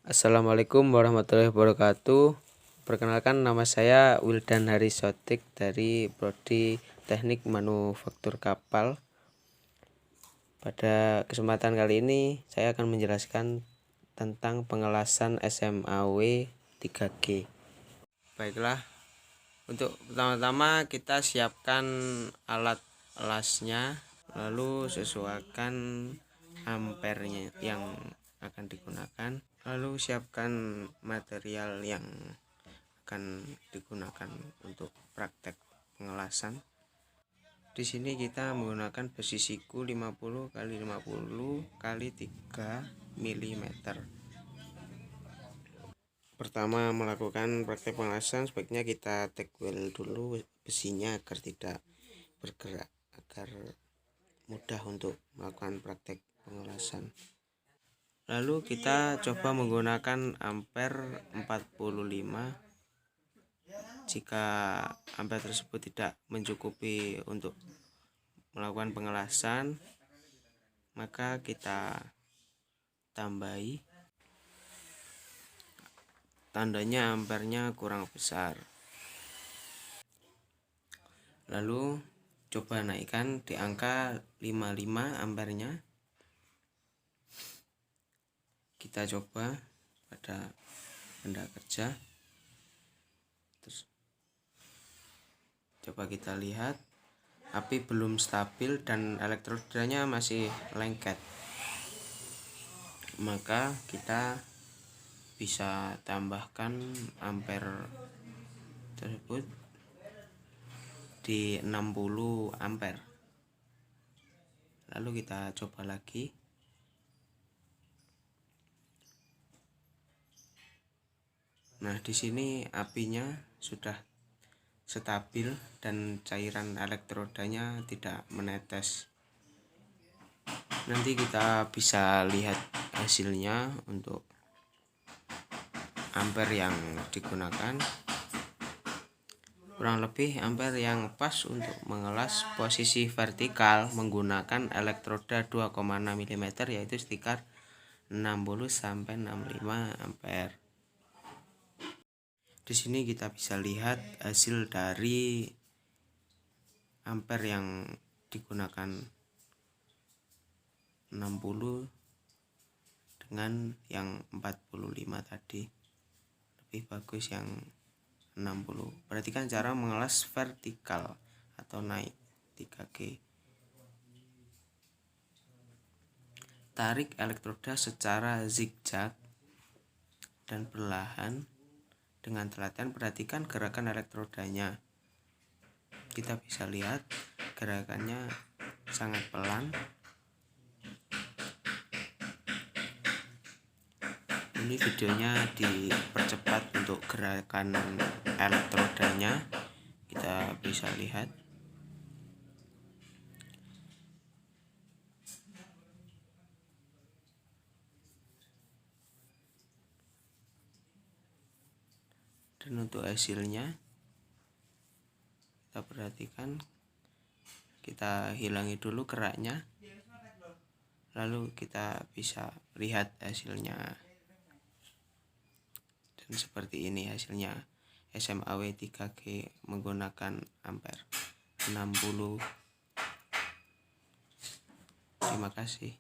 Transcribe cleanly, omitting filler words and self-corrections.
Assalamualaikum warahmatullahi wabarakatuh. Perkenalkan, nama saya Wildan Harisotik dari Prodi Teknik Manufaktur Kapal. Pada kesempatan kali ini saya akan menjelaskan tentang pengelasan SMAW 3G. Baiklah, untuk pertama-tama kita siapkan alat elasnya, lalu sesuaikan ampernya yang akan digunakan, lalu siapkan material yang akan digunakan untuk praktek pengelasan. Di sini kita menggunakan besi siku 50 x 50 x 3 mm. Pertama melakukan praktek pengelasan, sebaiknya kita take well dulu besinya agar tidak bergerak, agar mudah untuk melakukan praktek pengelasan. Lalu kita coba menggunakan ampere 45. Jika ampere tersebut tidak mencukupi untuk melakukan pengelasan, maka kita tambahi, tandanya ampernya kurang besar. Lalu coba naikkan di angka 55 ampernya. Kita coba pada benda kerja, terus coba kita lihat api belum stabil dan elektrodanya masih lengket, maka kita bisa tambahkan ampere tersebut di 60 ampere. Lalu kita coba lagi. Nah, di sini apinya sudah stabil dan cairan elektrodanya tidak menetes. Nanti kita bisa lihat hasilnya untuk ampere yang digunakan. Kurang lebih ampere yang pas untuk mengelas posisi vertikal menggunakan elektroda 2,6 mm, yaitu sekitar 60-65 ampere. Di sini kita bisa lihat hasil dari ampere yang digunakan 60 dengan yang 45 tadi. Lebih bagus yang 60. Perhatikan cara mengelas vertikal atau naik 3G. Tarik elektroda secara zigzag dan perlahan. Dengan telaten perhatikan gerakan elektrodanya. Kita bisa lihat gerakannya sangat pelan. Ini videonya dipercepat untuk gerakan elektrodanya. Kita bisa lihat. Dan untuk hasilnya kita perhatikan, kita hilangi dulu keraknya, lalu kita bisa lihat hasilnya. Dan seperti ini hasilnya SMAW 3G menggunakan ampere 60. Terima kasih.